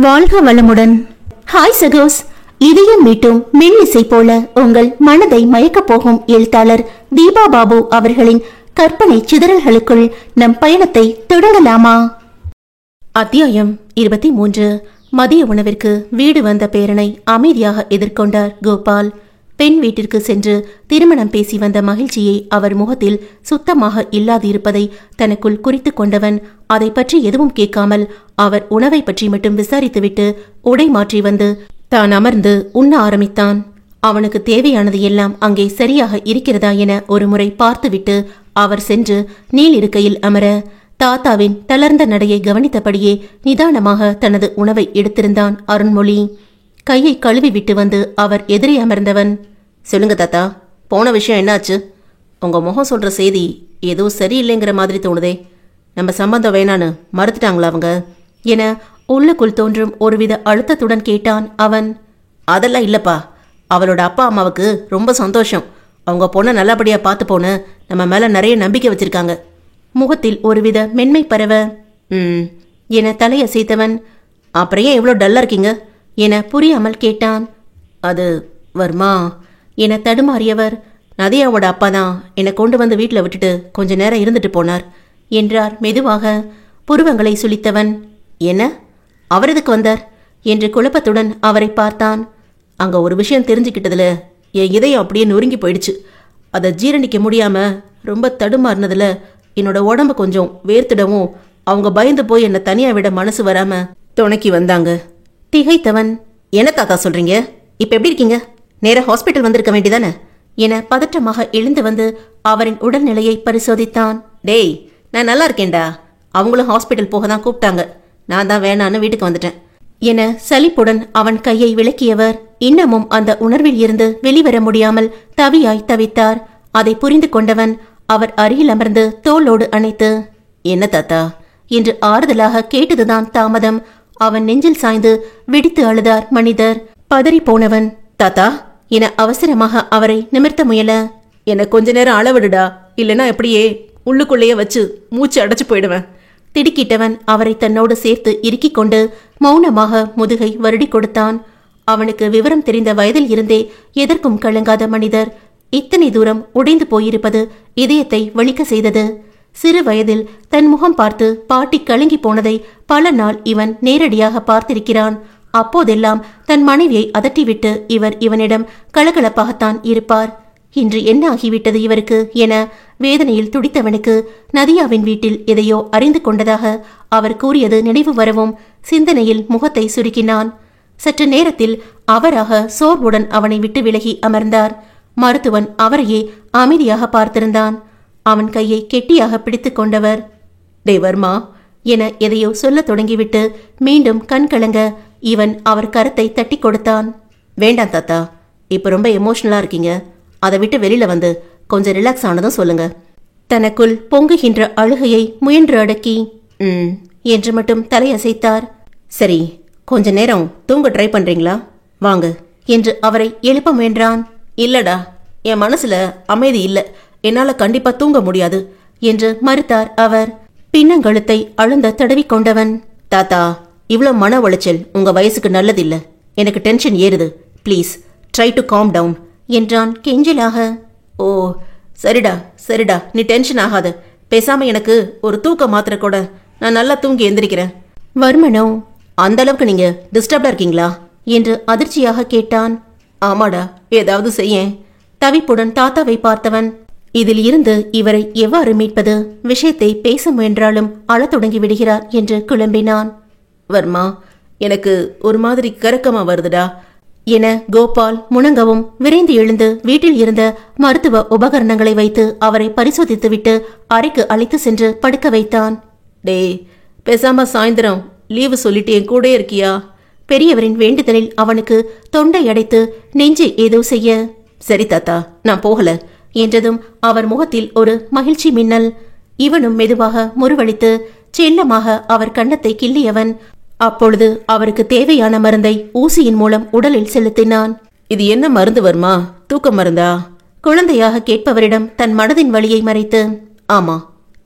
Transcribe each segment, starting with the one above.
வாழ்க வளமுடன். ஹாய் சகோஸ், இதயம் மீட்டும் மெல்லிசை போல உங்கள் மனதை மயக்கப் போகும் எழுத்தாளர் தீபா பாபு அவர்களின் கற்பனை சிதறல்களுக்குள் நம் பயணத்தை தொடங்கலாமா? அத்தியாயம் 23. மதிய உணவிற்கு வீடு வந்த பேரனை அமைதியாக எதிர்கொண்டார் கோபால். பெண் வீட்டிற்கு சென்று திருமணம் பேசி வந்த மகிழ்ச்சியை அவர் முகத்தில் சுத்தமாக இல்லாதிருப்பதை தனக்குள் குறித்து கொண்டவன் அதை பற்றி எதுவும் கேட்காமல் அவர் உணவை பற்றி மட்டும் விசாரித்துவிட்டு உடை மாற்றி வந்து தான் அமர்ந்து உண்ண ஆரம்பித்தான். அவனுக்கு தேவையானது எல்லாம் அங்கே சரியாக இருக்கிறதா என ஒரு முறை பார்த்துவிட்டு அவர் சென்று நீள் இருக்கையில் அமர தாத்தாவின் தளர்ந்த நடையை கவனித்தபடியே நிதானமாக தனது உணவை எடுத்திருந்தான் அருண்மொழி. கையை கழுவி விட்டு வந்து அவர் எதிரே அமர்ந்தவன், சொல்லுங்க தாத்தா, போன விஷயம் என்னாச்சு? உங்க முகம் சொல்ற செய்தி ஏதோ சரியில்லைங்கிற மாதிரி தோணுதே. நம்ம சம்பந்தம் வேணான்னு மறுத்துட்டாங்களா அவங்க என உள்ளுக்குள் தோன்றும் ஒருவித அழுத்தத்துடன் கேட்டான் அவன். அதெல்லாம் இல்லப்பா, அவளோட அப்பா அம்மாவுக்கு ரொம்ப சந்தோஷம். அவங்க பொண்ணை நல்லபடியா பார்த்து போன நம்ம மேல நிறைய நம்பிக்கை வச்சிருக்காங்க. முகத்தில் ஒருவித மென்மை பரவ என தலையசைத்தவன், அப்புறம் ஏன் எவ்வளோ டல்லா இருக்கீங்க என புரியாமல் கேட்டான். அது வர்மா என தடுமாறியவர், நதியாவோட அப்பா தான் என்னை கொண்டு வந்து வீட்டில் விட்டுட்டு கொஞ்ச நேரம் இருந்துட்டு போனார் என்றார் மெதுவாக. புருவங்களை சுளித்தவன், என்ன அவர் எதுக்கு வந்தார் என்று குழப்பத்துடன் அவரை பார்த்தான். அங்கே ஒரு விஷயம் தெரிஞ்சுக்கிட்டதுல என் இதயம் அப்படியே நொறுங்கி போயிடுச்சு. அதை ஜீரணிக்க முடியாம ரொம்ப தடுமாறினதுல என்னோட உடம்பு கொஞ்சம் வேர்த்திடவும் அவங்க பயந்து போய் என்னை தனியாக விட மனசு வராம துணைக்கி வந்தாங்க. திகைத்தவன், என்ன தாத்தா சொல்றீங்க? இப்ப எப்படி இருக்கீங்க? நேர ஹாஸ்பிட்டல் வந்திருக்க வேண்டியதானே என பதற்றமாக எழுந்து வந்து அவரின் உடல்நிலையை பரிசோதித்தான். டேய், நான் நல்லா இருக்கேன்டா. அவங்களும் ஹாஸ்பிட்டல் போக தான் கூப்பிட்டாங்க. நான் தான் வேணான்னு வீட்டுக்கு வந்துட்டேன் என சலிப்புடன் அவன் கையை விளக்கியவர் இன்னமும் அந்த உணர்வில் இருந்து வெளிவர முடியாமல் தவியாய் தவித்தார். அதை புரிந்து கொண்டவன் அவர் அருகில் அமர்ந்து தோளோடு அணைத்து, என்ன தாத்தா என்று ஆறுதலாக கேட்டதுதான் தாமதம். அவன் நெஞ்சில் சாய்ந்து வெடித்து அழுதார் மனிதர். பதறி போனவன், தாத்தா என அவசரமாக அவரை நிமிர்த்த முயல, என்னை கொஞ்ச நேரம் அளவிடுடா, இல்லைன்னா எப்படியே உள்ளுக்குள்ளேயே வச்சு மூச்சு அடைச்சு போயிடுவேன். திடுக்கிட்டவன் அவரை தன்னோடு சேர்த்து இறுக்கிக் கொண்டு மௌனமாக முதுகை வருடி கொடுத்தான். அவனுக்கு விவரம் தெரிந்த வயதில் இருந்தே எதற்கும் கலங்காத மனிதர் இத்தனை தூரம் உடைந்து போயிருப்பது இதயத்தை வலிக்க செய்தது. சிறு வயதில் தன் முகம் பார்த்து பாட்டி கலங்கி போனதை பல நாள் இவன் நேரடியாக பார்த்திருக்கிறான். அப்போதெல்லாம் தன் மனைவியை அதட்டிவிட்டு இவர் இவனிடம் கலகலப்பாகத்தான் இருப்பார். இன்று என்ன ஆகிவிட்டது இவருக்கு என வேதனையில் துடித்தவனுக்கு நதியாவின் வீட்டில் எதையோ அறிந்து கொண்டதாக அவர் கூறியது நினைவு வரவும் சிந்தனையில் முகத்தை சுருக்கினான். சற்று நேரத்தில் அவராக சோர்வுடன் அவனை விட்டு விலகி அமர்ந்தார். மருத்துவன் அவரையே அமைதியாக பார்த்திருந்தான். அவன் கையை கெட்டியாக பிடித்து கொண்டவர், டே வர்மா என எதையோ சொல்ல தொடங்கிவிட்டு மீண்டும் கண் கலங்க இவன் அவர் கரத்தை தட்டி கொடுத்தான். வேண்டாம் தாத்தா, இப்ப ரொம்ப எமோஷனலா இருக்கீங்க. அதை விட்டு வெளியில வந்து கொஞ்சம் ரிலாக்ஸ் ஆனதும் சொல்லுங்க. தனக்குள் பொங்குகின்ற அழுகையை முயன்று அடக்கி என்று மட்டும் தலையசைத்தார். சரி, கொஞ்ச நேரம் தூங்க ட்ரை பண்றீங்களா? வாங்க என்று அவரை எழுப்ப முயன்றான். இல்லடா, என் மனசுல அமைதி இல்ல, என்னால கண்டிப்பா தூங்க முடியாது என்று மறுத்தார் அவர். பின்னங்கழுத்தை அழுந்த தடவி கொண்டவன், தாத்தா இவ்வளவு மன உளைச்சல் உங்க வயசுக்கு நல்லதில்ல. எனக்கு டென்ஷன் ஏறுது. Please try to calm down என்றான் கெஞ்சலாக. ஓ சரிடா சரிடா, நீ டென்ஷன் ஆகாத. பேசாம எனக்கு ஒரு தூக்க மாத்திரை கூட, நான் நல்லா தூங்கி எந்திரிக்கிறேன். வர்மனோ, அந்த அளவுக்கு நீங்க டிஸ்டர்ப்டா இருக்கீங்களா என்று அதிர்ச்சியாக கேட்டான். ஆமாடா, ஏதாவது செய்ய தவிப்புடன் தாத்தாவை பார்த்தவன். இதில் இருந்து இவரை எவ்வாறு மீட்பது? விஷயத்தை பேச முயன்றாலும் அழத் தொடங்கி விடுகிறார் என்று குழம்பினான். வர்மா, எனக்கு ஒரு மாதிரி கரக்கமா வருதுடா என கோபால் முணங்கவும் விரைந்து எழுந்து வீட்டில் இருந்த மருத்துவ உபகரணங்களை வைத்து அவரை பரிசோதித்துவிட்டு அறைக்கு அழைத்து சென்று படுக்க வைத்தான். டே, பேசாம சாயந்தரம் லீவு சொல்லிட்டு என் கூட இருக்கியா? பெரியவரின் வேண்டுதலில் அவனுக்கு தொண்டை அடைத்து நெஞ்சை ஏதோ செய்ய, சரி தாத்தா, நான் போகல என்றதும் அவர் முகத்தில் ஒரு மகிழ்ச்சி மின்னல். இவனும் மெதுவாக முறுவளித்து செல்லமாக அவர் கன்னத்தை கிள்ளியவன் அப்பொழுது அவருக்கு தேவையான மருந்தை ஊசியின் மூலம் உடலில் செலுத்தினான். இது என்ன மருந்து வர்மா? தூக்க மருந்தா? குழந்தையாக கேட்பவரிடம் தன் மனதின் வலியை மறைத்து, ஆமா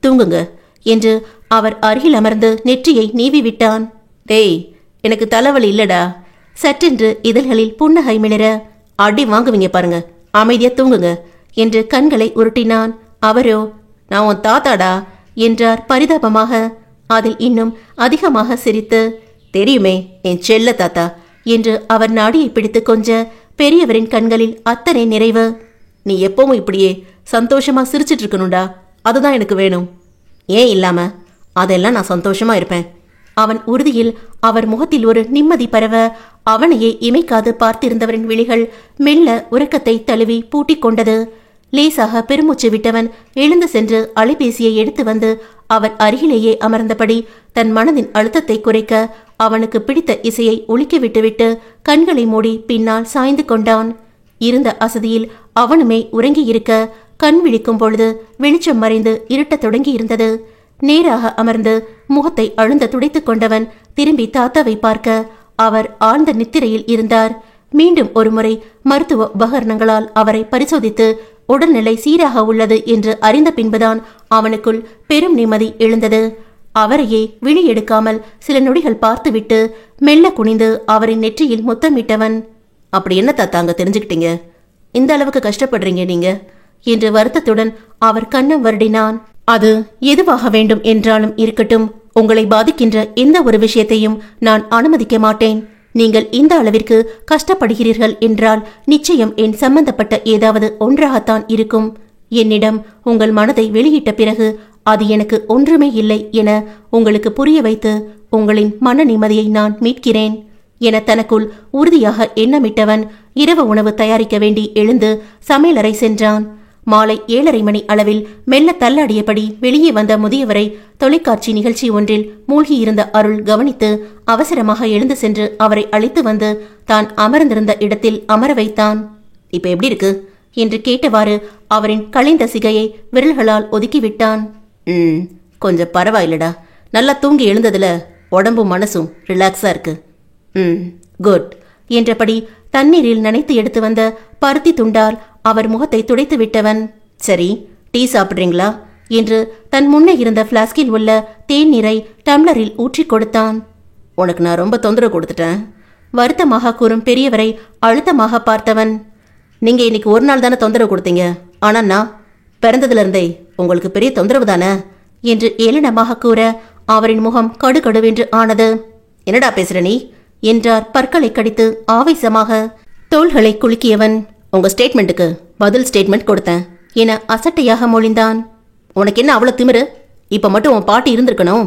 தூங்குங்க என்று அவர் அருகில் அமர்ந்து நெற்றியை நீவி விட்டான். டேய், எனக்கு தலைவலி இல்லடா. சற்றென்று இதழ்களில் புன்னகை மிளற, அடி வாங்குவீங்க பாருங்க, அமைதியா தூங்குங்க என்று கண்களை உருட்டினான். அவரோ, நான் உன் தாத்தாடா என்றார் பரிதாபமாக. அதில் இன்னும் அதிகமாக சிரித்து, தெரியுமே என் செல்ல தாத்தா என்று அவர் நாடியை பிடித்து கொஞ்ச பெரியவரின் கண்களில் அத்தனை நிறைவு. நீ எப்பவும் இப்படியே சந்தோஷமா சிரிச்சிட்டு இருக்கணும்டா, அதுதான் எனக்கு வேணும். ஏன் இல்லாம? அதெல்லாம் நான் சந்தோஷமா இருப்பேன். அவன் உறுதியில் அவர் முகத்தில் ஒரு நிம்மதி பரவ அவனையே இமைக்காது பார்த்திருந்தவரின் விழிகள் மெல்ல உறக்கத்தை தழுவி பூட்டிக் கொண்டது. லேசாக பெருமூச்சு விட்டவன் எழுந்து சென்று அலைபேசியை எடுத்து வந்து அவர் அருகிலேயே அமர்ந்தபடி தன் மனதின் அழுத்தத்தை குறைக்க அவனுக்கு பிடித்த இசையை ஒலிக்க விட்டுவிட்டு கண்களை மூடி பின்னால் சாய்ந்து கொண்டான். இருந்த அசதியில் அவனுமே உறங்கியிருக்க கண் விழிக்கும் பொழுது வெளிச்சம் மறைந்து இருட்டத் தொடங்கி இருந்தது. நேராக அமர்ந்து முகத்தை அழுந்த துடைத்துக் கொண்டவன் திரும்பி தாத்தாவை பார்க்க அவர் ஆழ்ந்த நித்திரையில் இருந்தார். மீண்டும் ஒருமுறை மருத்துவ உபகரணங்களால் அவரை பரிசோதித்து உடல்நிலை சீராக உள்ளது என்று அறிந்த பின்புதான் அவனுக்குள் பெரும் நிம்மதி எழுந்தது. அவரையே விழி எடுக்காமல் சில நொடிகள் பார்த்துவிட்டு மெல்ல குனிந்து அவரின் நெற்றியில் முத்தமிட்டவன், அப்படி என்ன தாத்தா அங்க தெரிஞ்சுக்கிட்டீங்க? இந்த அளவுக்கு கஷ்டப்படுறீங்க நீங்க என்று வருத்தத்துடன் அவர் கண்ணம் வருடினான். அது எதுவாக வேண்டும் என்றாலும் இருக்கட்டும், உங்களை பாதிக்கின்ற எந்த ஒரு விஷயத்தையும் நான் அனுமதிக்க மாட்டேன். நீங்கள் இந்த அளவிற்கு கஷ்டப்படுகிறீர்கள் என்றால் நிச்சயம் என் சம்பந்தப்பட்ட ஏதாவது ஒன்றாகத்தான் இருக்கும். என்னிடம் உங்கள் மனதை வெளியிட்ட பிறகு அது எனக்கு ஒன்றுமே இல்லை என உங்களுக்கு புரிய வைத்து உங்களின் மன நிம்மதியை நான் மீட்கிறேன் என தனக்குள் உறுதியாக எண்ணமிட்டவன் இரவு உணவு தயாரிக்க வேண்டி எழுந்து சமையலறை சென்றான். மாலை 7:30 மணி அளவில் மெல்ல தள்ளாடியபடி வெளியே வந்த முதியவரை தொலைக்காட்சி நிகழ்ச்சி ஒன்றில் மூழ்கியிருந்த அருள் கவனித்து அவசரமாக எழுந்து சென்று அவரை அழைத்து வந்து தான் அமர்ந்திருந்த இடத்தில் அமர வைத்தான். இப்ப எப்படி இருக்கு என்று கேட்டவாறு அவரின் களைந்த சிகையை விரல்களால் ஒதுக்கிவிட்டான். கொஞ்சம் பரவாயில்லடா, நல்லா தூங்கி எழுந்ததுல உடம்பும் மனசும் ரிலாக்ஸா இருக்கு. குட் என்றபடி தண்ணீரில் நனைத்து எடுத்து வந்த பருத்தி துண்டால் அவர் முகத்தை துடைத்து விட்டவன், சரி டீ சாப்பிட்றீங்களா என்று தன் முன்னே இருந்த பிளாஸ்கில் உள்ள தேநீரை டம்ளரில் ஊற்றி கொடுத்தான். உனக்கு நான் ரொம்ப தொந்தரவு கொடுத்துட்டேன் வருத்தமாக கூறும் பெரியவரை அழுத்தமாக பார்த்தவன், நீங்க இன்னைக்கு ஒரு நாள் தானே தொந்தரவு கொடுத்தீங்க, ஆனா நான் பிறந்ததுல இருந்தே உங்களுக்கு பெரிய தொந்தரவு தானே என்று ஏளனமாக கூற அவரின் முகம் கடுகடுவென்று ஆனது. என்னடா பேசுற நீ என்றார் பற்களை கடித்து ஆவேசமாக. தோள்களை குலுக்கியவன், உங்க ஸ்டேட்மெண்ட்டுக்கு பதில் ஸ்டேட்மெண்ட் கொடுத்தேன் என அசட்டையாக மொழிந்தான். உனக்கு என்ன அவ்வளோ திமிரு? இப்போ மட்டும் உன் பாட்டி இருந்திருக்கணும்.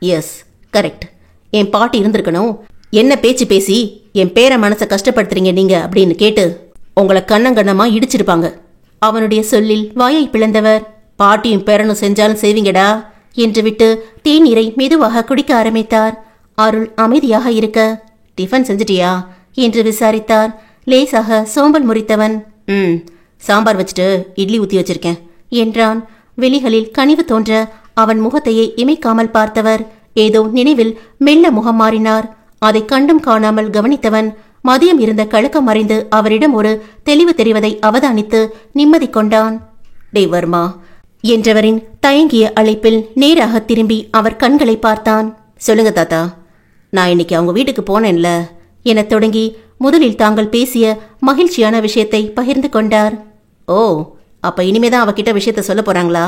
எஸ் கரெக்ட், என் பாட்டி இருந்திருக்கணும். என்ன பேச்சு பேசி என் பேர மனசை கஷ்டப்படுத்துறீங்க நீங்க அப்படின்னு கேட்டு உங்களை கண்ணங்கண்ணமா இடிச்சிருப்பாங்க. அவனுடைய சொல்லில் வாயை பிளந்தவர், பாட்டியும் பேரனும் செஞ்சாலும் செய்வீங்கடா என்று விட்டு தேநீரை மெதுவாக குடிக்க ஆரம்பித்தார். அருள் அமைதியாக இருக்க, டிஃபன் செஞ்சிட்டியா என்று விசாரித்தார். லேசாக சோம்பல் முறித்தவன், சாம்பார் வச்சுட்டு இட்லி ஊத்தி வச்சிருக்கேன் என்றான். வெளிகளில் கனிவு தோன்ற அவன் முகத்தையே இமைக்காமல் பார்த்தவர் ஏதோ நினைவில் மெல்ல முகம் மாறினார். அதை கண்டும் காணாமல் கவனித்தவன் மதியம் இருந்த கலக்கம் மறைந்து அவரிடம் ஒரு தெளிவு தெரிவதை அவதானித்து நிம்மதி கொண்டான். டே வர்மா என்றவரின் தயங்கிய அழைப்பில் நேராக திரும்பி அவர் கண்களை பார்த்தான். சொல்லுங்க தாத்தா, நான் இன்னைக்கு அவங்க வீட்டுக்கு போனேன்ல என தொடங்கி முதலில் தாங்கள் பேசிய மகிழ்ச்சியான விஷயத்தை பகிர்ந்து கொண்டார். ஓ, அப்ப இனிமேதான் அவகிட்ட விஷயத்த சொல்ல போறாங்களா?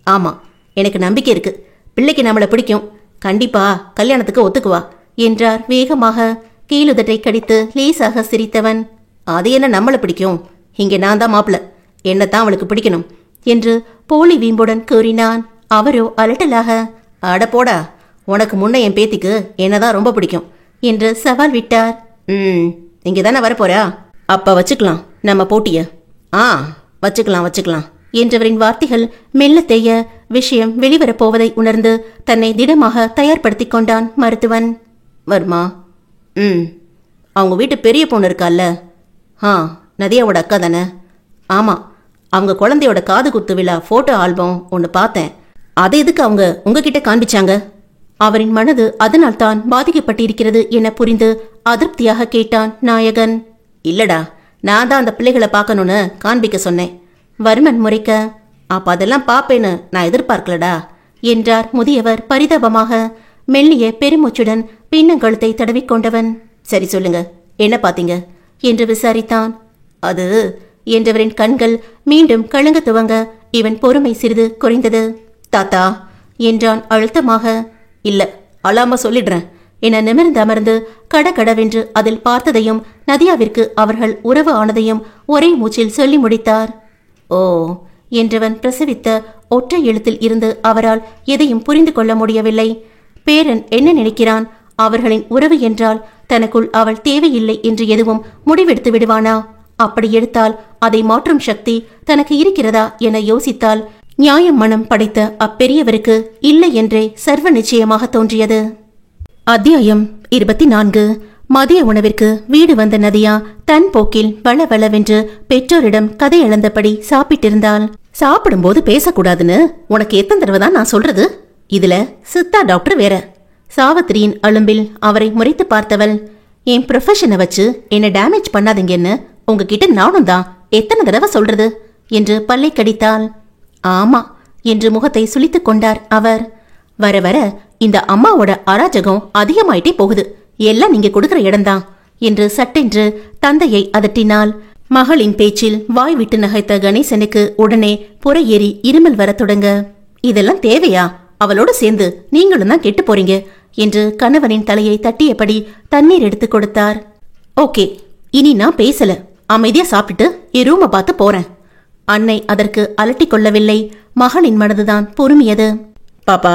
ஆமா, எனக்கு நம்பிக்கை இருக்கு, பிள்ளைக்கு நம்மளை பிடிக்கும், கண்டிப்பா கல்யாணத்துக்கு ஒத்துக்குவா என்றார் வேகமாக. கீழுதட்டை கடித்து லேசாக சிரித்தவன், அது என்ன நம்மளை பிடிக்கும், இங்கே நான் தான் மாப்பிள்ள, என்னத்தான் அவளுக்கு பிடிக்கணும் என்று போலி வீம்புடன் கூறினான். அவரோ அலட்டலாக, அட போடா, உனக்கு முன்ன என் பேத்திக்கு என்னதான் ரொம்ப பிடிக்கும் என்று சவால் விட்டார். இங்கே தானே வரப்போறா, அப்ப வச்சுக்கலாம் நம்ம போட்டிய. வச்சுக்கலாம் என்றவரின் வார்த்தைகள் மெல்ல தேய விஷயம் வெளிவரப்போவதை உணர்ந்து தன்னை திடமாக தயார்படுத்திக் கொண்டான் மருத்துவன். வர்மா, அவங்க வீட்டு பெரிய பொண்ணு இருக்கால்ல, நதியாவோட அக்கா தானே? ஆமா, அவங்க குழந்தையோட காது குத்து விழா போட்டோ ஆல்பம் ஒன்று பார்த்தேன், அதை எதுக்கு அவங்க உங்ககிட்ட காண்பிச்சாங்க? அவரின் மனது அதனால் தான் பாதிக்கப்பட்டிருக்கிறது என புரிந்து அதிருப்தியாக கேட்டான் நாயகன். இல்லடா, நான் தான் அந்த பிள்ளைகளை பார்க்கணும்னு காண்பிக்க சொன்னேன். வர்மன் முறைக்க, அப்ப அதெல்லாம் பாப்பேன்னு நான் எதிர்பார்க்கலடா என்றார் முதியவர் பரிதாபமாக. மெல்லிய பெருமூச்சுடன் பின்னங்கழுத்தை தடவிக்கொண்டவன், சரி சொல்லுங்க, என்ன பாத்தீங்க என்று விசாரித்தான். அது என்றவரின் கண்கள் மீண்டும் கலங்க துவங்க இவன் பொறுமை சிறிது குறைந்தது. தாத்தா என்றான் அழுத்தமாக. இல்ல, அழாம சொல்லிடுறேன் என நிமிர்ந்து அமர்ந்து கடகடவென்று அதில் பார்த்ததையும் நதியாவிற்கு அவர்கள் உறவு ஆனதையும் ஒரே மூச்சில் சொல்லி முடித்தார். ஓ என்றவன் பிரசவித்த ஒற்றை எழுத்தில் இருந்து அவரால் எதையும் புரிந்து கொள்ள முடியவில்லை. பேரன் என்ன நினைக்கிறான்? அவர்களின் உறவு என்றால் தனக்குள் அவள் தேவையில்லை என்று எதுவும் முடிவெடுத்து விடுவானா? அப்படி எடுத்தால் அதை மாற்றும் சக்தி தனக்கு இருக்கிறதா என யோசித்தால் நியாயம் மனம் படைத்த அப்பெரியவருக்கு இல்லை என்றே சர்வ நிச்சயமாக தோன்றியது. அத்தியாயம் 24. மதிய உணவிற்கு வீடு வந்த நதியா தன் போக்கில் வளவளவென்று பெற்றோரிடம் கதை இழந்தபடி சாப்பிட்டிருந்தாள். சாப்பிடும்போது பேசக்கூடாதுன்னு உனக்கு எத்தனை தடவை தான் நான் சொல்றது? இதுல சித்தா டாக்டர் வேற. சாவித்திரியின் அலும்பில் அவரை முறைத்து பார்த்தவள், என் ப்ரொஃபஷனை வச்சு என்ன டேமேஜ் பண்ணாதீங்கன்னு உங்ககிட்ட நானும் தான் எத்தனை தடவை சொல்றது என்று பல்லை கடித்தாள். ஆமா என்று முகத்தை சுளித்துக் கொண்டார் அவர். வர வர இந்த அம்மாவோட அராஜகம் அதிகமாயிட்டே போகுது, எல்லாம் நீங்க கொடுக்கிற இடம்தான் என்று சட்டென்று தந்தையை அதட்டினாள். மகளின் பேச்சில் வாய் விட்டு நகைத்த கணேசனுக்கு உடனே புற ஏறி இருமல் வர தொடங்க, இதெல்லாம் தேவையா? அவளோடு சேர்ந்து நீங்களும் தான் கெட்டு போறீங்க என்று கணவனின் தலையை தட்டியபடி தண்ணீர் எடுத்து கொடுத்தார். ஓகே, இனி நான் பேசல, அமைதியா சாப்பிட்டுட்டு என் ரூமை பார்த்து போறேன். அன்னை அதற்கு அலட்டி கொள்ளவில்லை. மகளின் மனதுதான் பொறுமியது. பாப்பா,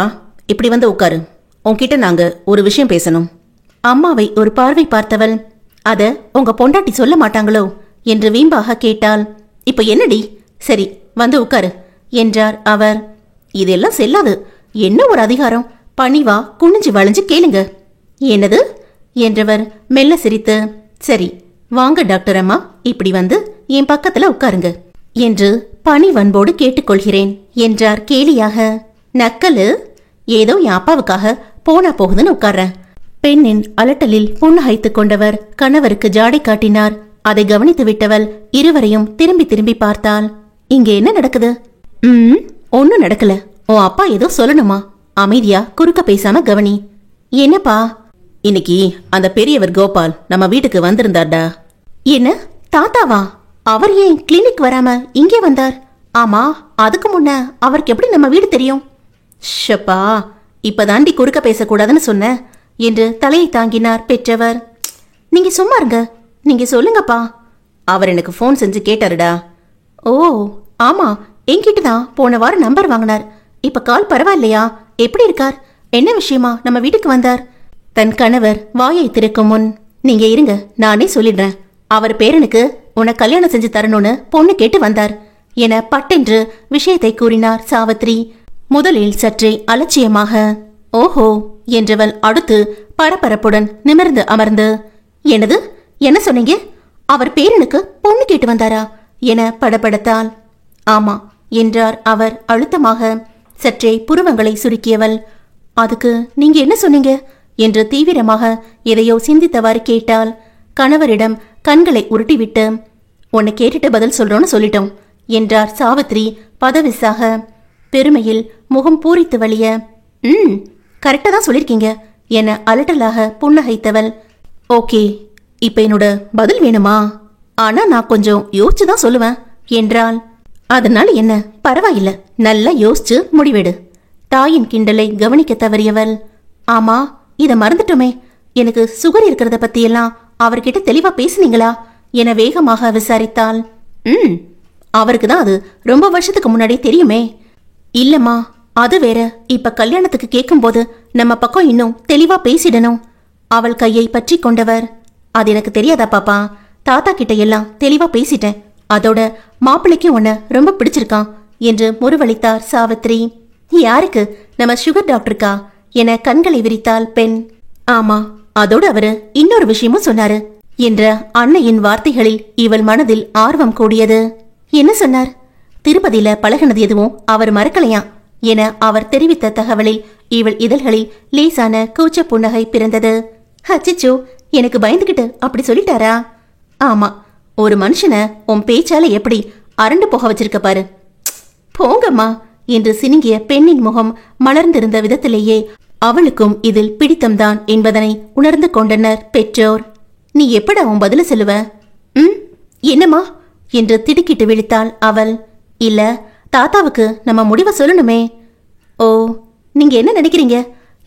இப்படி வந்து உட்காரு, உன்கிட்ட நாங்க ஒரு விஷயம் பேசணும். அம்மாவை ஒரு பார்வை பார்த்தவள், அத உங்க பொண்டாட்டி சொல்ல மாட்டாங்களோ என்று வீம்பாக கேட்டாள். இப்ப என்னடி? சரி வந்து உட்காரு என்றார் அவர். இதெல்லாம் செல்லாது, என்ன ஒரு அதிகாரம்? பணிவா குனிஞ்சு வளைஞ்சு கேளுங்க. என்னது என்றவர் மெல்ல சிரித்து, சரி வாங்க டாக்டர் அம்மா, இப்படி வந்து என் பக்கத்துல உட்காருங்க என்று பணிவன்போடு கேட்டுக்கொள்கிறேன் என்றார் கேலியாக. நக்கலு, ஏதோ என் அப்பாவுக்காக போனா போகுதுன்னு உட்கார்றேன். பெண்ணின் அலட்டலில் புன்னகைத்துக் கொண்டவர் கணவருக்கு ஜாடை காட்டினார். அதை கவனித்து விட்டவள் இருவரையும் திரும்பி திரும்பி பார்த்தாள். இங்க என்ன நடக்குது? ஒன்னும் நடக்கல. உன் அப்பா ஏதோ சொல்லணுமா? அமைதியா குறுக்க பேசாம கவனி. என்னப்பா? இன்னைக்கு அந்த பெரியவர் கோபால் நம்ம வீட்டுக்கு வந்திருந்தார்டா. என்ன தாத்தாவா? அவர் ஏன் கிளினிக் வராம இங்கே வந்தார்? ஆமா, அதுக்கு முன்ன அவருக்கு எப்படி நம்ம வீடு தெரியும்? ஷப்பா, இப்பதாண்டி குறுக்க பேசக்கூடாதுன்னு சொன்ன என்று தலையை தாங்கினார் பெற்றவர். நீங்க சும்மா இருங்க, நீங்க சொல்லுங்கப்பா. அவர் எனக்கு போன் செஞ்சு கேட்டாருடா. ஓ ஆமா, என்கிட்டதான் போன வாரம் நம்பர் வாங்கினார். இப்ப கால் பரவாயில்லையா? எப்படி இருக்கார்? என்ன விஷயமா நம்ம வீட்டுக்கு வந்தார்? தன் கணவர் வாயை திறக்கும் முன், நீங்க இருங்க நானே சொல்லிடுறேன். அவர் பேரனுக்கு உன கல்யாணம் செஞ்சு தரணும்னு பொண்ணு கேட்டு வந்தார் என பட்டென்று விஷயத்தை கூறினார் சாவித்ரி. முதலில் சற்றே அலட்சியமாக ஓஹோ என்றவள் அடுத்து பரபரப்புடன் நிமிர்ந்து அமர்ந்து, என்னது, என்ன சொன்னீங்க? அவர் பேரனுக்கு பொண்ணு கேட்டு வந்தாரா என படபடத்தாள். ஆமா என்றார் அவர் அழுத்தமாக. சற்றே புருவங்களை சுருக்கியவள், அதுக்கு நீங்க என்ன சொன்னீங்க என்று தீவிரமாக எதையோ சிந்தித்தவாறு கேட்டாள். கணவரிடம் கண்களை உருட்டிவிட்டு, உன்னை கேட்டுட்டு பதில் சொல்றோன்னு சொல்லிட்டோம் என்றார் சாவித்ரி பதவிசாக. பெருமையில் முகம் பூரித்து வழிய, கரெக்டா தான் சொல்லிருக்கீங்க என அலட்டலாக புன்னகைத்தவள். ஓகே, இப்ப என்னோட பதில் வேணுமா? ஆனா நான் கொஞ்சம் யோசிச்சுதான் சொல்லுவேன் என்றாள். அதனால என்ன, பரவாயில்ல, நல்லா யோசிச்சு முடிவெடு. தாயின் கிண்டலை கவனிக்க தவறியவள், ஆமா இத மறந்துட்டோமே, எனக்கு சுகர் இருக்கிறத பத்தியெல்லாம் அவர்கிட்ட தெளிவா பேசுனீங்களா என வேகமாக விசாரித்தாள். அவருக்கு தான் அது ரொம்ப வருஷத்துக்கு முன்னாடி தெரியுமே. இல்லம்மா, அது வேற. இப்ப கல்யாணத்துக்கு கேட்கும் போது நம்ம பக்கம் இன்னும் தெளிவா பேசிடணும். அவள் கையை பற்றி கொண்டவர், அது எனக்கு தெரியாதா பாப்பா? தாத்தா கிட்ட எல்லாம் தெளிவா பேசிட்டேன். அதோட மாப்பிள்ளைக்கு உன்ன ரொம்ப பிடிச்சிருக்கான் என்று முறுவளித்தார் சாவித்ரி. யாருக்கு? நம்ம சுகர் டாக்டருக்கா என கண்களை விரித்தாள் பெண். ஆமா, அதோடு அவரு இன்னொரு விஷயமும் சொன்னாரு என்ற அன்னையின் வார்த்தைகளில் இவள் மனதில் ஆர்வம் கூடியது. என்ன சொன்னார்? திருப்பதியில பழகினது எதுவும் அவர் மறக்கலையா என அவர் தெரிவித்த தகவலில் இவள் இதழ்களில் லேசான கூச்ச புன்னகை பிறந்தது. அச்சிச்சோ, எனக்கு பயந்துகிட்டு அப்படி சொல்லிட்டாரா? ஆமா, ஒரு மனுஷனை உன் பேச்சால எப்படி அரண்டு போக வச்சிருக்க பாரு. போங்கம்மா என்று சினுங்கிய பெண்ணின் முகம் மலர்ந்திருந்த விதத்திலேயே அவளுக்கும் இதில் பிடித்தம்தான் என்பதனை உணர்ந்து கொண்டனர் பெற்றோர். நீ எப்படா உன் பதில சொல்லுவ? என்னம்மா என்று திடுக்கிட்டு விழித்தாள் அவள். இல்ல, தாத்தாவுக்கு நம்ம முடிவை சொல்லணுமே. ஓ, நீங்க என்ன நினைக்கிறீங்க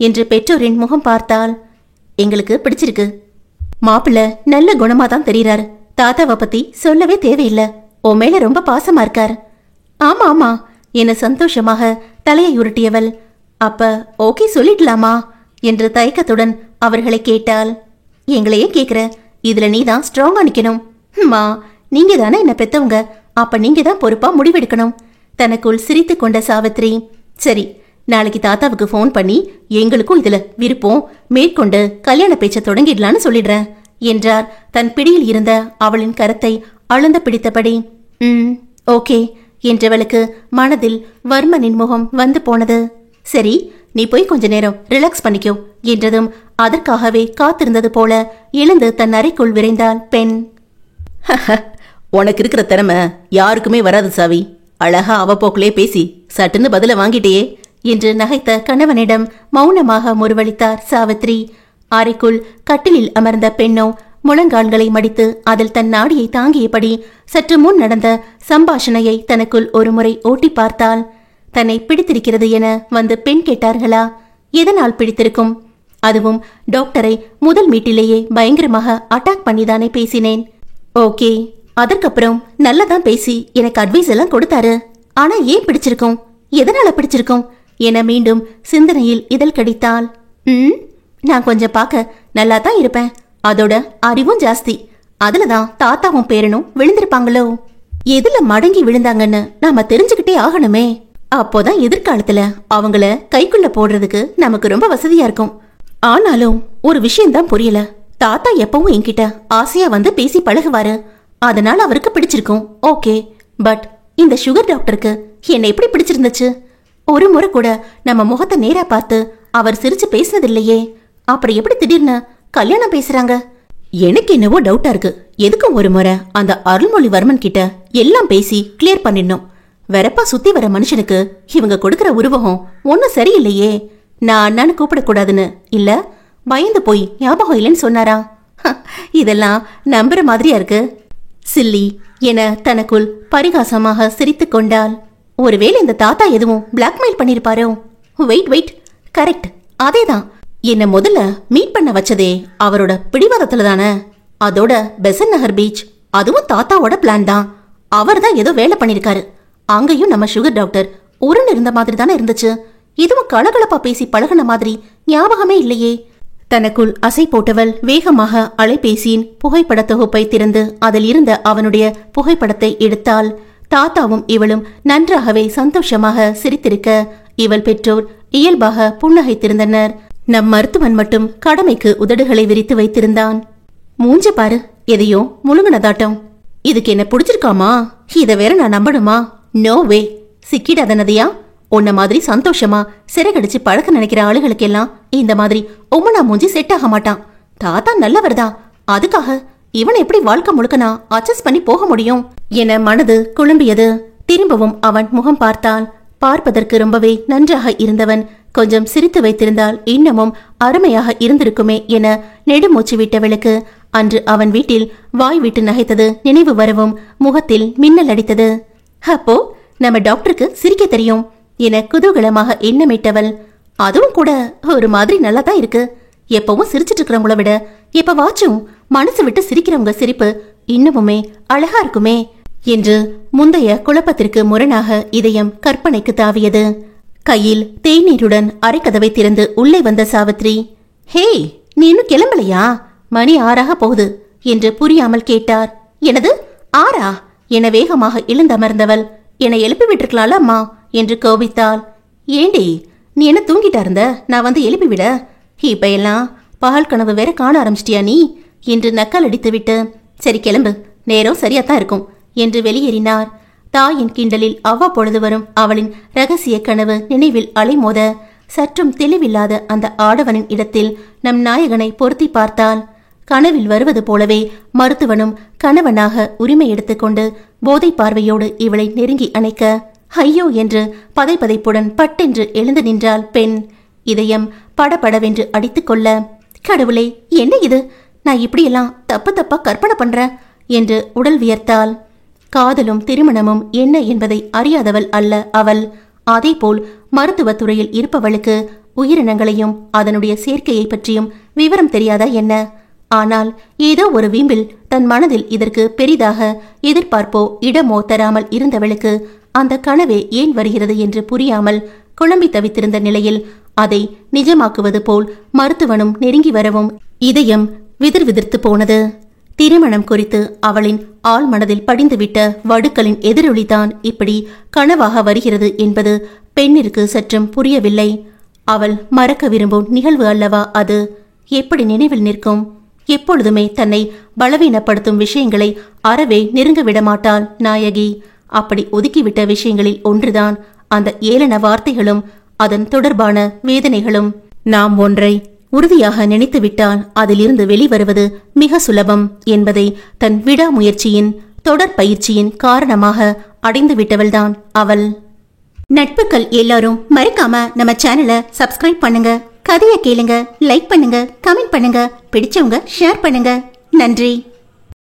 என்று பெற்றோரின் முகம் பார்த்தாள். எங்களுக்கு பிடிச்சிருக்கு. மாப்பிள்ள நல்ல குணமா தான் தெரியறாரு. தாத்தாவை பத்தி சொல்லவே தேவையில்லை. உன் மேல ரொம்ப பாசமா இருக்கார். ஆமா ஆமா என சந்தோஷமாக தலையை உருட்டியவள். அப்ப ஓகே சொல்லிடலாமா என்று தயக்கத்துடன் அவர்களை கேட்டாள். எங்களையே கேக்குற, இதுல நீதான் ஸ்ட்ராங்கா நிக்கணும். நீங்க தானே என்ன பெத்தவங்க, அப்ப நீங்க தான் பொறுப்பா முடிவெடுக்கணும். தனக்குள் சிரித்து கொண்ட சாவித்ரி, சரி நாளைக்கு தாத்தாவுக்கு போன் பண்ணி எங்களுக்கும் இதுல விருப்பம் மேற்கொண்டு கல்யாண பேச்ச தொடங்கிடலான்னு சொல்லிடுறேன் என்றார் தன் பிடியில் இருந்த அவளின் கரத்தை அழுந்த பிடித்தபடி. ஓகே என்றவளுக்கு மனதில் வர்மனின் முகம் வந்து போனது. சரி, நீ போய் கொஞ்ச நேரம் ரிலாக்ஸ் பண்ணிக்கோ என்றதும் அதற்காகவே காத்திருந்தது போல எழுந்து தன் அறைக்குள் விரைந்தாள் பெண். உனக்கு இருக்கிற திறமை யாருக்குமே வராது சாவி. அழகா அவ போக்குலே பேசி சட்டுன்னு பதில வாங்கிட்டே என்று நகைத்த கணவனிடம் மௌனமாக முறுவளித்தார் சாவித்ரி. அறைக்குள் கட்டிலில் அமர்ந்த பெண்ணோ முழங்கால்களை மடித்து அதில் தன் நாடியை தாங்கியபடி சற்று முன் நடந்த சம்பாஷணையை தனக்குள் ஒருமுறை ஓட்டி பார்த்தாள். தன்னை பிடித்திருக்கிறது என வந்து பெண் கேட்டார்களா? எதனால் பிடித்திருக்கும்? அதுவும் டாக்டரை முதல் மீட்டிலேயே பயங்கரமாக அட்டாக் பண்ணிதானே பேசினேன். ஓகே, அதற்கப்புறம் நல்லதான் பேசி எனக்கு அட்வைஸ் எல்லாம் கொடுத்தாரு. ஆனா ஏன் பிடிச்சிருக்கும், எதனால பிடிச்சிருக்கும் என மீண்டும் சிந்தனையில் இதழ் கடித்தாள். நான் கொஞ்சம் பார்க்க நல்லா தான் இருப்பேன், அதோட அறிவும் ஜாஸ்தி. அதுலதான் தாத்தாவும் பேரனும் விழுந்திருப்பாங்களோ. எதுல மடங்கி விழுந்தாங்கன்னு நாம தெரிஞ்சுக்கிட்டே ஆகணுமே. அப்போதான் எதிர்காலத்துல அவங்கள கைக்குள்ள போடுறதுக்கு நமக்கு ரொம்ப வசதியா இருக்கும். ஆனாலும் ஒரு விஷயம்தான் புரியல. தாத்தா எப்பவும் என்கிட்ட ஆசையா வந்து பேசி பழகுவாரு, அதனால அவருக்கு பிடிச்சிருக்கும். ஓகே, பட் இந்த சுகர் டாக்டருக்கு என்ன எப்படி பிடிச்சிருந்துச்சு? ஒரு முறை கூட நம்ம முகத்தை நேரா பார்த்து அவர் சிரிச்சு பேசினதில்லையே. அப்புறம் எப்படி திடீர்னு கல்யாணம் பேசுறாங்க? எனக்கு என்னவோ டவுட்டா இருக்கு. எதுக்கும் ஒரு முறை அந்த அருள்மொழிவர்மன் கிட்ட எல்லாம் பேசி கிளியர் பண்ணிடணும். வெறப்பா சுத்தி வர மனுஷனுக்கு இவங்க கொடுக்கற உருவகம் ஒன்னும் சரியில்லையே. நான் அண்ணான்னு கூப்பிடக்கூடாதுன்னு இல்ல, பயந்து போய் ஞாபகம் இல்லைன்னு சொன்னாரா? இதெல்லாம் நம்புற மாதிரியா இருக்கு. சில்லி என தனக்குள் பரிகாசமாக சிரித்து கொண்டாள். ஒருவேளை இந்த தாத்தா எதுவும் பிளாக்மெயில் பண்ணிருப்பாரோ? வெயிட், கரெக்ட், அதேதான். என்ன முதல்ல மீட் பண்ண வச்சதே அவரோட பிடிவாதத்துல தானே. அதோட பெசன் நகர் பீச், அதுவும் தாத்தாவோட பிளான் தான். அவர் தான் ஏதோ வேலை பண்ணிருக்காரு. அங்கேயும் நம்ம சுகர் டாக்டர் உருண்டு இருந்த மாதிரி தானே இருந்துச்சு. இதுவும் கலகலப்பா பேசி பழகின மாதிரி ஞாபகமே இல்லையே. தனக்குள் அசை போட்டவள் வேகமாக அலைபேசியின் புகைப்பட தொகுப்பை திறந்து அதில் இருந்த அவனுடைய புகைப்படத்தை எடுத்தாள். தாத்தாவும் இவளும் நன்றாகவே சந்தோஷமாக சிரித்திருக்க இவள் பெற்றோர் இயல்பாக புன்னகைத்திருந்தனர். நம் மருத்துவன் மட்டும் கடமைக்கு உதடுகளை விரித்து வைத்திருந்தான். மூஞ்ச பாரு, எதையோ முழுங்குனதாட்டம். இதுக்கு என்ன பிடிச்சிருக்காமா? இத வேற நான் நம்பணுமா? நோ வே. சிக்கிடாதனதையா? உன்ன மாதிரி சந்தோஷமா சிறகடிச்சு பழக்க நினைக்கிற ஆளுகளுக்கெல்லாம் இந்த மாதிரி ஒம்மனா மூஞ்சி செட் ஆக மாட்டான். தாத்தா நல்லவர்தான், அதுக்காக இவன் எப்படி வாழ்க்கை முழுக்க நான் அட்ஜஸ்ட் பண்ணி போக முடியும் என மனது குழம்பியது. திரும்பவும் அவன் முகம் பார்த்தாள். பார்ப்பதற்கு ரொம்பவே நன்றாக இருந்தவன் கொஞ்சம் சிரித்து வைத்திருந்தால் இன்னமும் அருமையாக இருந்திருக்குமே என நெடுமூச்சு விட்டவளுக்கு அன்று அவன் வீட்டில் வாய் விட்டு நகைத்தது நினைவு வரவும் முகத்தில் மின்னல் அடித்தது. அப்போ நம்ம டாக்டருக்கு சிரிக்க தெரியும் என குதூகலமாக எண்ணமிட்டவள், அதுவும் கூட ஒரு மாதிரி நல்லா தான் இருக்கு. எப்பவும் சிரிச்சிட்டு இருக்கிறவங்கள விட எப்பவாச்சும் மனசு விட்டு சிரிக்கிறவங்க சிரிப்பு இன்னமுமே அழகா இருக்குமே என்று முந்தைய குழப்பத்திற்கு முரணாக இதயம் கற்பனைக்கு தாவியது. கையில் தேநீருடன் அரைக்கதவை திறந்து உள்ளே வந்த சாவித்ரி, ஹே, நீ இன்னும் கிளம்பலையா? மணி 6 போகுது என்று புரியாமல் கேட்டார். எனது 6 என வேகமாக எழுந்தமர்ந்தவள், என்னை எழுப்பி விட்டுருக்கலாம்ல அம்மா என்று கோபித்தாள். ஏண்டி, நீ என்ன தூங்கிட்டா இருந்த? நான் வந்து எழுப்பிவிட? இப்ப எல்லாம் பகல் கனவு வேற காண ஆரம்பிச்சிட்டியா நீ என்று நக்கல் அடித்துவிட்டு, சரி கிளம்பு, நேரம் சரியாத்தான் இருக்கும் என்று வெளியேறினார். தாயின் கிண்டலில் அவ்வப்பொழுது வரும் அவளின் ரகசிய கனவு நினைவில் அலைமோத சற்றும் தெளிவில்லாத அந்த ஆடவனின் இடத்தில் நம் நாயகனை பொருத்தி பார்த்தாள். கனவில் வருவது போலவே மருத்துவனும் கணவனாக உரிமை எடுத்துக்கொண்டு போதை பார்வையோடு இவளை நெருங்கி அணைக்க ஐயோ என்று பதைப்பதைப்புடன் பட்டென்று எழுந்து நின்றாள் பெண். இதயம் படபடவென்று அடித்துக்கொள்ள, கடவுளே, என்ன இது? நான் இப்படியெல்லாம் தப்பா கற்பனை பண்றேன் என்று உடல் வியர்த்தாள். காதலும் திருமணமும் என்ன என்பதை அறியாதவள் அல்ல அவள். அதேபோல் மருத்துவத்துறையில் இருப்பவளுக்கு உயிரினங்களையும் அதனுடைய சேர்க்கையை பற்றியும் விவரம் தெரியாதா என்ன? ஆனால் ஏதோ ஒரு வீம்பில் தன் மனதில் இதற்கு பெரிதாக எதிர்பார்ப்போ இடமோ தராமல் இருந்தவளுக்கு அந்த கனவே ஏன் வருகிறது என்று புரியாமல் குழம்பி தவித்திருந்த நிலையில் அதை நிஜமாக்குவது போல் மருத்துவனும் நெருங்கி வரவும் இதயம் விதிர்விதிர்த்து போனது. திருமணம் குறித்து அவளின் ஆள் மனதில் படிந்துவிட்ட வடுக்களின் எதிரொலிதான் இப்படி கனவாக வருகிறது என்பது பெண்ணிற்கு சற்றும் புரியவில்லை. அவள் மறக்க விரும்பும் நிகழ்வு அல்லவா அது? எப்படி நினைவில் நிற்கும்? எப்பொழுதுமே தன்னை பலவீனப்படுத்தும் விஷயங்களை அறவே நெருங்க விடமாட்டாள் நாயகி. அப்படி ஒதுக்கிவிட்ட விஷயங்களில் ஒன்றுதான் அந்த ஏளன வார்த்தைகளும் அதன் தொடர்பான வேதனைகளும். நாம் ஒன்றை உறுதியாக நினைத்துவிட்டால் அதிலிருந்து வெளிவருவது மிக சுலபம் என்பதை தன் விடாமுயற்சியின் தொடர் பயிற்சியின் காரணமாக அடைந்து விட்டவள்தான் அவள். நட்புகள் எல்லாரும் மறக்காம நம்ம சேனலை சப்ஸ்கிரைப் பண்ணுங்க, கதையை கேளுங்க, லைக் பண்ணுங்க, கமெண்ட் பண்ணுங்க, பிடிச்சவங்க ஷேர் பண்ணுங்க. நன்றி.